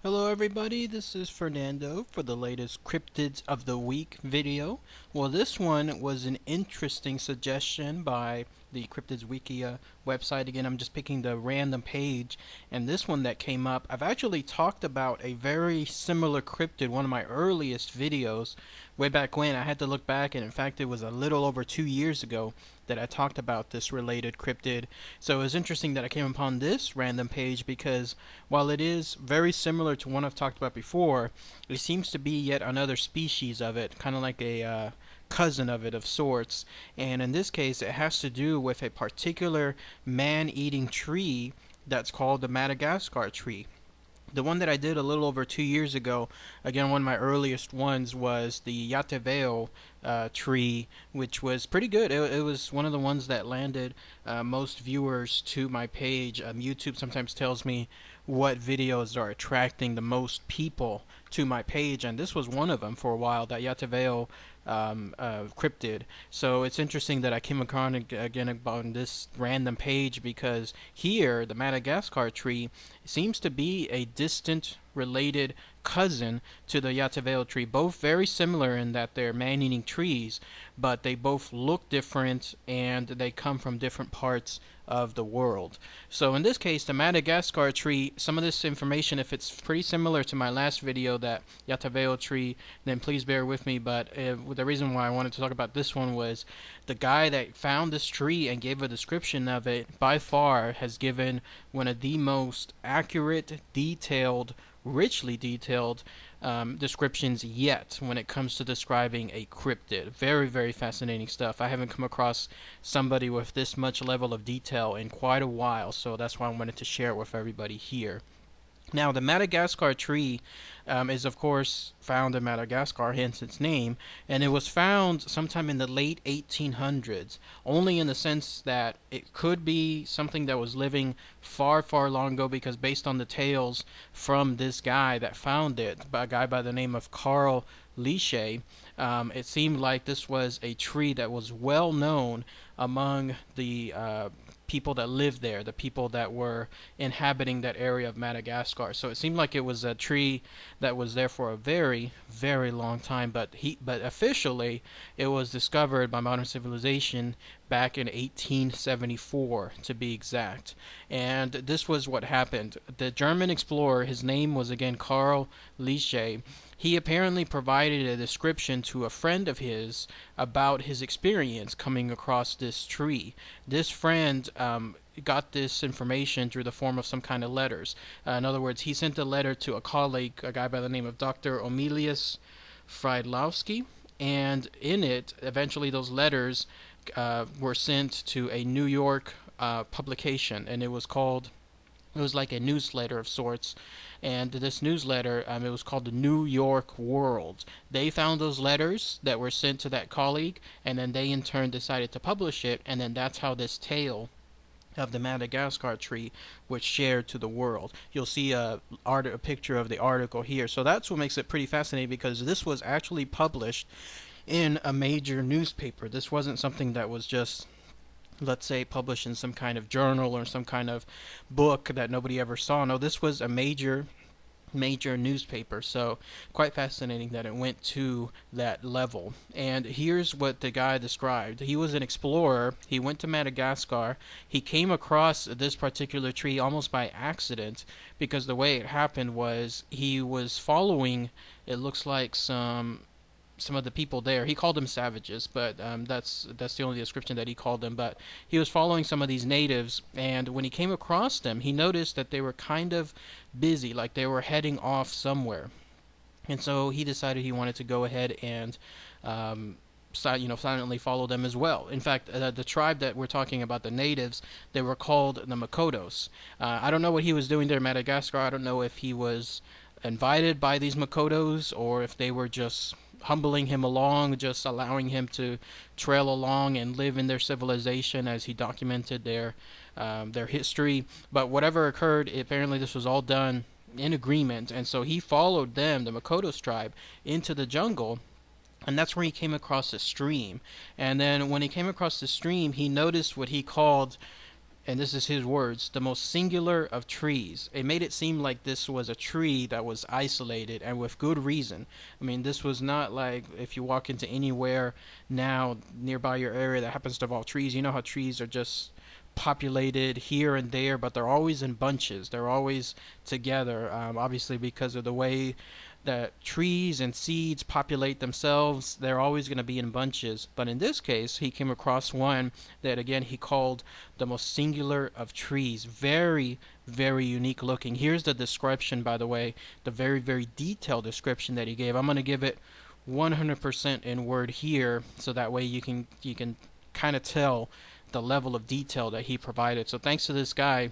Hello everybody, this is Fernando for the latest Cryptids of the Week video. Well, this one was an interesting suggestion by the Cryptids Wiki website. Again, I'm just picking the random page, and this one that came up, I've actually talked about a very similar cryptid, one of my earliest videos, way back when. I had to look back, and in fact it was a little over 2 years ago that I talked about this related cryptid. So it was interesting that I came upon this random page because while it is very similar to one I've talked about before, it seems to be yet another species of it, kind of like a cousin of it of sorts. And in this case, it has to do with a particular man-eating tree that's called the Madagascar tree. The one that I did a little over 2 years ago, again, one of my earliest ones was the Yateveo tree, which was pretty good. It was one of the ones that landed most viewers to my page. YouTube sometimes tells me what videos are attracting the most people to my page, and this was one of them for a while, that Yateveo cryptid. So it's interesting that I came across again on this random page because here, the Madagascar tree seems to be a distant related cousin to the Yateveo tree. Both very similar in that they're man-eating trees, but they both look different and they come from different parts of the world. So in this case, the Madagascar tree, some of this information, if it's pretty similar to my last video, that Yateveo tree, then please bear with me. But the reason why I wanted to talk about this one was the guy that found this tree and gave a description of it, by far has given one of the most accurate, detailed, richly detailed descriptions yet when it comes to describing a cryptid. Very, very fascinating stuff. I haven't come across somebody with this much level of detail in quite a while, so that's why I wanted to share it with everybody here. Now, the Madagascar tree is, of course, found in Madagascar, hence its name, and it was found sometime in the late 1800s, only in the sense that it could be something that was living far, far long ago, because based on the tales from this guy that found it, a guy by the name of Carl Lichet, it seemed like this was a tree that was well known among the people that lived there, the people that were inhabiting that area of Madagascar. So it seemed like it was a tree that was there for a very, very long time, but officially it was discovered by modern civilization back in 1874 to be exact. And this was what happened. The German explorer, his name was again Carl Lichet. He apparently provided a description to a friend of his about his experience coming across this tree. This friend got this information through the form of some kind of letters. In other words, he sent a letter to a colleague, a guy by the name of Dr. Omelius Friedlowski, and in it, eventually those letters were sent to a New York publication, and it was like a newsletter of sorts. And this newsletter, it was called the New York World. They found those letters that were sent to that colleague, and then they in turn decided to publish it, and then that's how this tale of the Madagascar tree was shared to the world. You'll see a picture of the article here. So that's what makes it pretty fascinating, because this was actually published in a major newspaper. This wasn't something that was just, let's say, published in some kind of journal or some kind of book that nobody ever saw. No, this was a major newspaper. So quite fascinating that it went to that level. And here's what the guy described. He was an explorer. He went to Madagascar. He came across this particular tree almost by accident, because the way it happened was he was following, it looks like, some of the people there. He called them savages, but that's the only description that he called them. But he was following some of these natives, and when he came across them, he noticed that they were kind of busy, like they were heading off somewhere. And so he decided he wanted to go ahead and silently follow them as well. In fact, the tribe that we're talking about, the natives, they were called the Makotos. I don't know what he was doing there in Madagascar. I don't know if he was invited by these Makotos or if they were just humbling him along, just allowing him to trail along and live in their civilization as he documented their history. But whatever occurred, apparently this was all done in agreement, and so he followed them, the Makotos tribe, into the jungle, and that's where he came across a stream. And then when he came across the stream, he noticed what he called and this is his words, the most singular of trees. It made it seem like this was a tree that was isolated, and with good reason. I mean, this was not like if you walk into anywhere now nearby your area that happens to have all trees. You know how trees are just populated here and there, but they're always in bunches. They're always together, obviously because of the way that trees and seeds populate themselves. They're always going to be in bunches. But in this case, he came across one that, again, he called the most singular of trees. Very, very unique looking. Here's the description, by the way, the very, very detailed description that he gave. I'm going to give it 100% in word here, so that way you can kind of tell the level of detail that he provided. So thanks to this guy,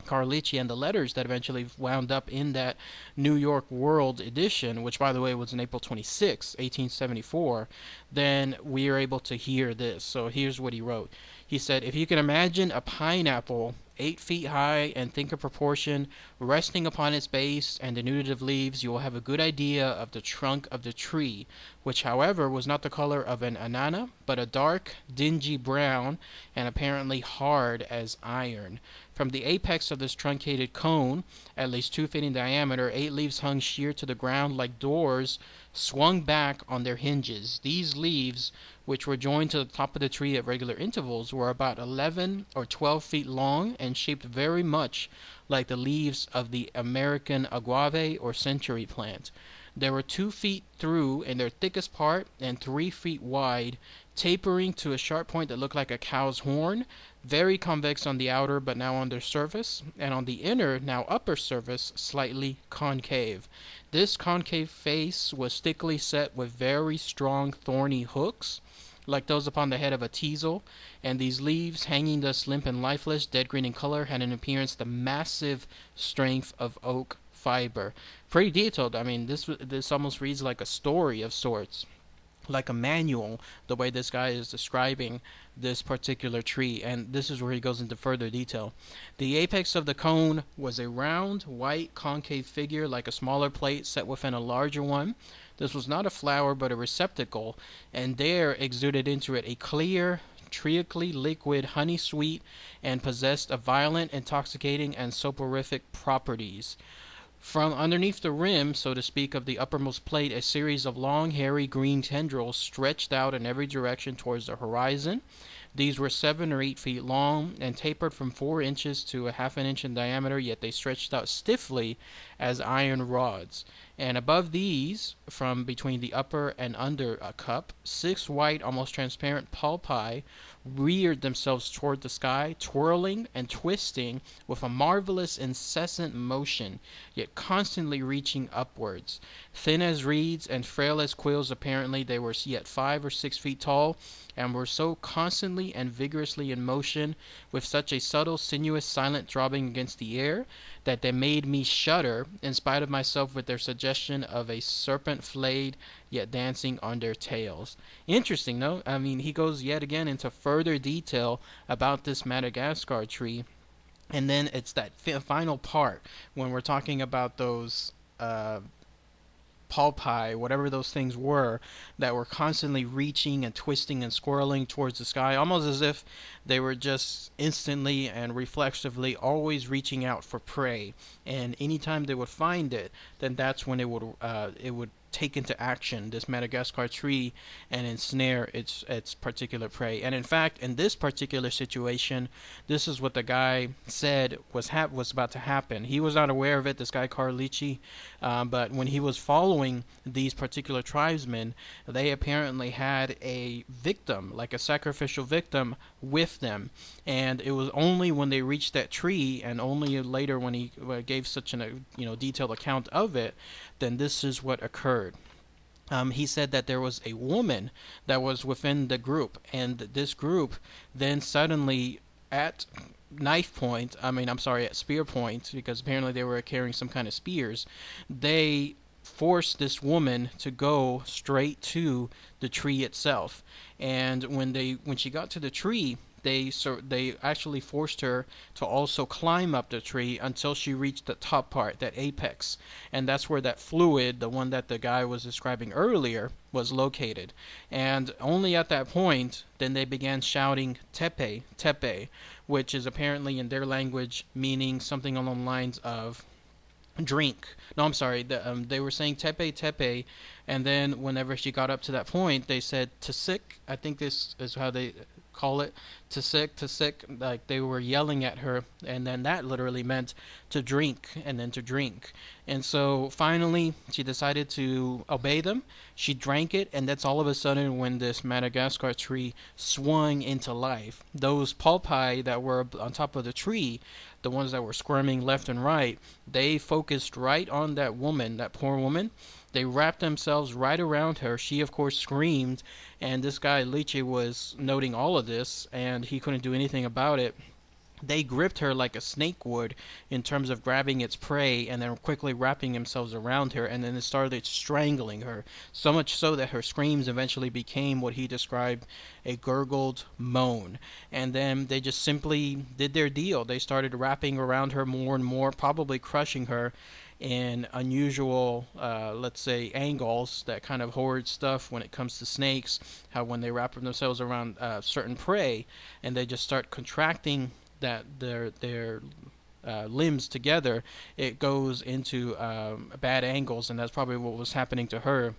Carlucci, and the letters that eventually wound up in that New York World edition, which by the way was on April 26, 1874, then we are able to hear this. So here's what he wrote. He said, if you can imagine a pineapple 8 feet high and think of proportion resting upon its base and the nutritive leaves, you will have a good idea of the trunk of the tree, which however was not the color of an anana, but a dark, dingy brown, and apparently hard as iron. From the apex of this truncated cone, at least 2 feet in diameter, 8 leaves hung sheer to the ground like doors swung back on their hinges. These leaves, which were joined to the top of the tree at regular intervals, were about 11 or 12 feet long and shaped very much like the leaves of the American agave or century plant. They were 2 feet through in their thickest part and 3 feet wide, tapering to a sharp point that looked like a cow's horn, very convex on the outer but now under surface, and on the inner, now upper surface, slightly concave. This concave face was thickly set with very strong thorny hooks, like those upon the head of a teasel, and these leaves, hanging thus limp and lifeless, dead green in color, had in appearance the massive strength of oak fiber. Pretty detailed. I mean, this almost reads like a story of sorts, like a manual, the way this guy is describing this particular tree. And this is where he goes into further detail. The apex of the cone was a round, white, concave figure like a smaller plate set within a larger one. This was not a flower but a receptacle, and there exuded into it a clear, triacally liquid honey sweet, and possessed of violent, intoxicating, and soporific properties. From underneath the rim, so to speak, of the uppermost plate, a series of long, hairy green tendrils stretched out in every direction towards the horizon. These were 7 or 8 feet long and tapered from 4 inches to a half an inch in diameter, yet they stretched out stiffly as iron rods. And above these, from between the upper and under cup, 6 white, almost transparent pulpi reared themselves toward the sky, twirling and twisting with a marvelous incessant motion, yet constantly reaching upwards. Thin as reeds and frail as quills apparently, they were yet 5 or 6 feet tall, and were so constantly and vigorously in motion, with such a subtle, sinuous, silent throbbing against the air, that they made me shudder, in spite of myself, with their suggestion of a serpent flayed, yet dancing on their tails. Interesting, no? I mean, he goes yet again into further detail about this Madagascar tree, and then it's that final part when we're talking about those pulpi, whatever those things were, that were constantly reaching and twisting and swirling towards the sky, almost as if they were just instantly and reflexively always reaching out for prey. And anytime they would find it, then that's when it would take into action, this Madagascar tree, and ensnare its particular prey. And in fact, in this particular situation, this is what the guy said was about to happen. He was not aware of it, this guy Carlucci, but when he was following these particular tribesmen, they apparently had a victim, like a sacrificial victim, with them. And it was only when they reached that tree, and only later when he gave such an detailed account of it, then this is what occurred. He said that there was a woman that was within the group, and this group then suddenly, at at spear point, because apparently they were carrying some kind of spears, they forced this woman to go straight to the tree itself. And when she got to the tree, they actually forced her to also climb up the tree until she reached the top part, that apex, and that's where that fluid, the one that the guy was describing earlier, was located. And only at that point then they began shouting tepe tepe, which is apparently in their language meaning something along the lines of drink. No, I'm sorry. They were saying tepe tepe, and then whenever she got up to that point, they said tasik. I think this is how they call it, tasik, tasik. Like they were yelling at her, and then that literally meant to drink, and then to drink. And so finally, she decided to obey them. She drank it, and that's all of a sudden when this Madagascar tree swung into life. Those pulpi that were on top of the tree, the ones that were squirming left and right, they focused right on that woman, that poor woman. They wrapped themselves right around her. She, of course, screamed, and this guy, Liche, was noting all of this, and he couldn't do anything about it. They gripped her like a snake would in terms of grabbing its prey and then quickly wrapping themselves around her, and then it started strangling her, so much so that her screams eventually became what he described a gurgled moan. And then they just simply did their deal. They started wrapping around her more and more, probably crushing her in unusual, let's say, angles, that kind of horrid stuff when it comes to snakes, how when they wrap themselves around certain prey and they just start contracting that their limbs together, it goes into bad angles, and that's probably what was happening to her.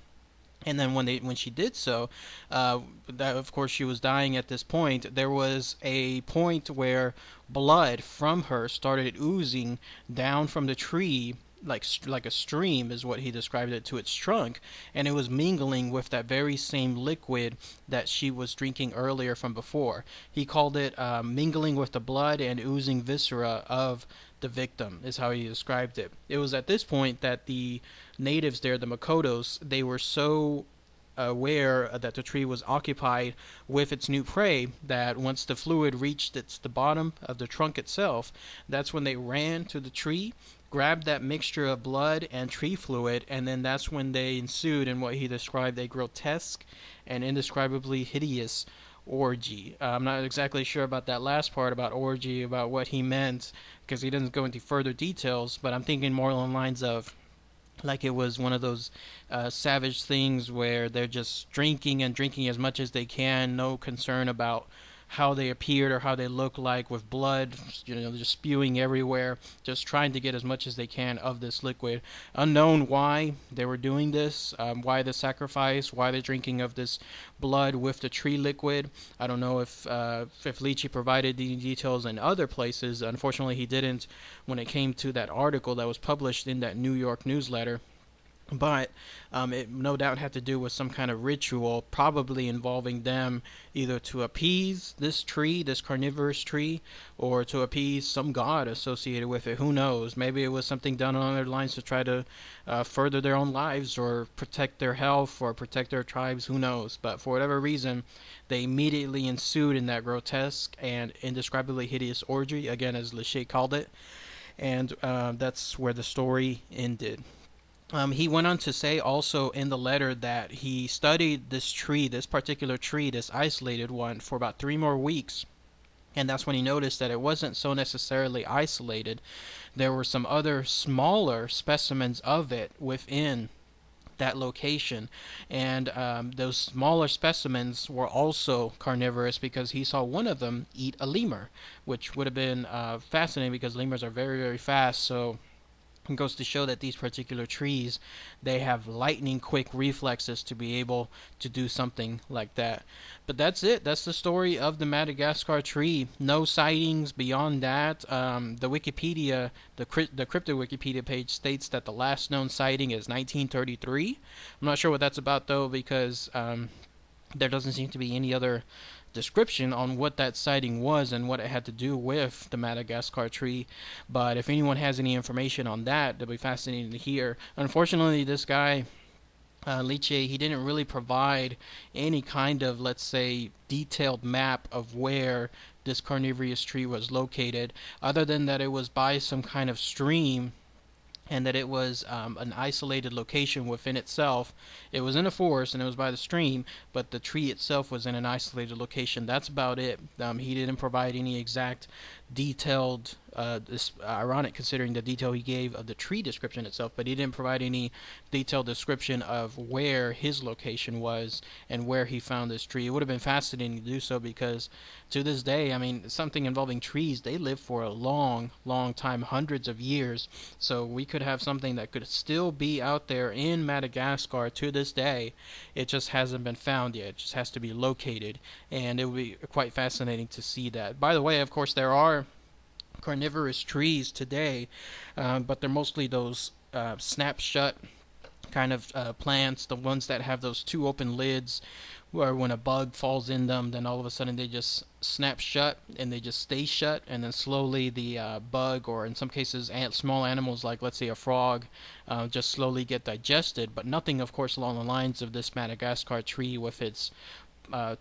And then when she did so, that of course she was dying at this point. There was a point where blood from her started oozing down from the tree, like a stream is what he described it, to its trunk, and it was mingling with that very same liquid that she was drinking earlier from before. He called it mingling with the blood and oozing viscera of the victim, is how he described it. It was at this point that the natives there, the Makotos, they were so aware that the tree was occupied with its new prey that once the fluid reached the bottom of the trunk itself, that's when they ran to the tree, grabbed that mixture of blood and tree fluid, and then that's when they ensued in what he described a grotesque and indescribably hideous orgy. I'm not exactly sure about that last part about orgy, about what he meant, because he doesn't go into further details, but I'm thinking more along the lines of like it was one of those savage things where they're just drinking and drinking as much as they can, no concern about how they appeared or how they look like, with blood, just spewing everywhere, just trying to get as much as they can of this liquid. Unknown why they were doing this, why the sacrifice, why the drinking of this blood with the tree liquid. I don't know if Liche provided the details in other places. Unfortunately, he didn't when it came to that article that was published in that New York newsletter. But it no doubt had to do with some kind of ritual, probably involving them either to appease this tree, this carnivorous tree, or to appease some god associated with it. Who knows? Maybe it was something done on their lines to try to further their own lives or protect their health or protect their tribes. Who knows? But for whatever reason, they immediately ensued in that grotesque and indescribably hideous orgy, again, as Liche called it. And that's where the story ended. He went on to say also in the letter that he studied this tree, this particular tree, this isolated one, for about 3 more weeks. And that's when he noticed that it wasn't so necessarily isolated. There were some other smaller specimens of it within that location. And those smaller specimens were also carnivorous because he saw one of them eat a lemur, which would have been fascinating because lemurs are very, very fast. So it goes to show that these particular trees, they have lightning quick reflexes to be able to do something like that. But that's it. That's the story of the Madagascar tree. No sightings beyond that. The Wikipedia, the cryptid Wikipedia page states that the last known sighting is 1933. I'm not sure what that's about though, because there doesn't seem to be any other description on what that sighting was and what it had to do with the Madagascar tree. But if anyone has any information on that, it'll be fascinating to hear. Unfortunately, this guy, Liche, he didn't really provide any kind of, let's say, detailed map of where this carnivorous tree was located, other than that it was by some kind of stream and that it was an isolated location within itself. It was in a forest and it was by the stream, but the tree itself was in an isolated location. That's about it. He didn't provide any exact detailed, this ironic considering the detail he gave of the tree description itself, but he didn't provide any detailed description of where his location was and where he found this tree. It would have been fascinating to do so, because to this day, I mean, something involving trees, they live for a long, long time, hundreds of years. So we could have something that could still be out there in Madagascar to this day. It just hasn't been found yet. It just has to be located, and it would be quite fascinating to see that. By the way, of course, there are carnivorous trees today, but they're mostly those snap shut kind of plants, the ones that have those two open lids, where when a bug falls in them, then all of a sudden they just snap shut and they just stay shut, and then slowly the bug, or in some cases small animals like, let's say, a frog, just slowly get digested. But nothing, of course, along the lines of this Madagascar tree with its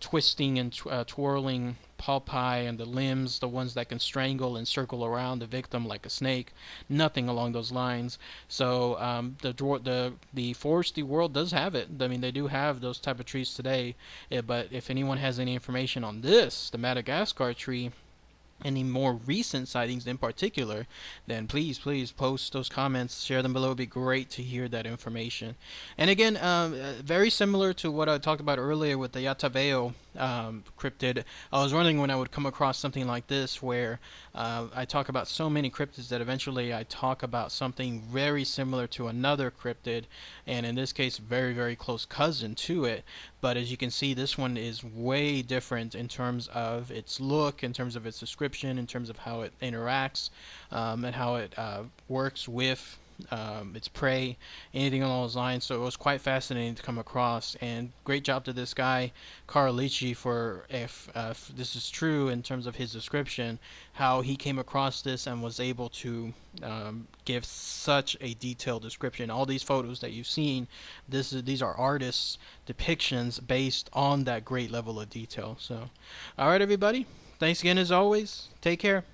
twisting and twirling pulpi, and the limbs, the ones that can strangle and circle around the victim like a snake. Nothing along those lines. So the foresty world does have it. I mean, they do have those type of trees today. But if anyone has any information on this, the Madagascar tree, any more recent sightings in particular, then please post those comments, share them below. It'd be great to hear that information. And again, very similar to what I talked about earlier with the Yataveo cryptid, I was wondering when I would come across something like this, where I talk about so many cryptids that eventually I talk about something very similar to another cryptid, and in this case very, very close cousin to it. But as you can see, this one is way different in terms of its look, in terms of its description, in terms of how it interacts, and how it works with its prey, anything along those lines. So it was quite fascinating to come across, and great job to this guy Carlici for, if this is true in terms of his description, how he came across this and was able to give such a detailed description. All these photos that you've seen, these are artists' depictions based on that great level of detail. So alright everybody, thanks again as always, take care.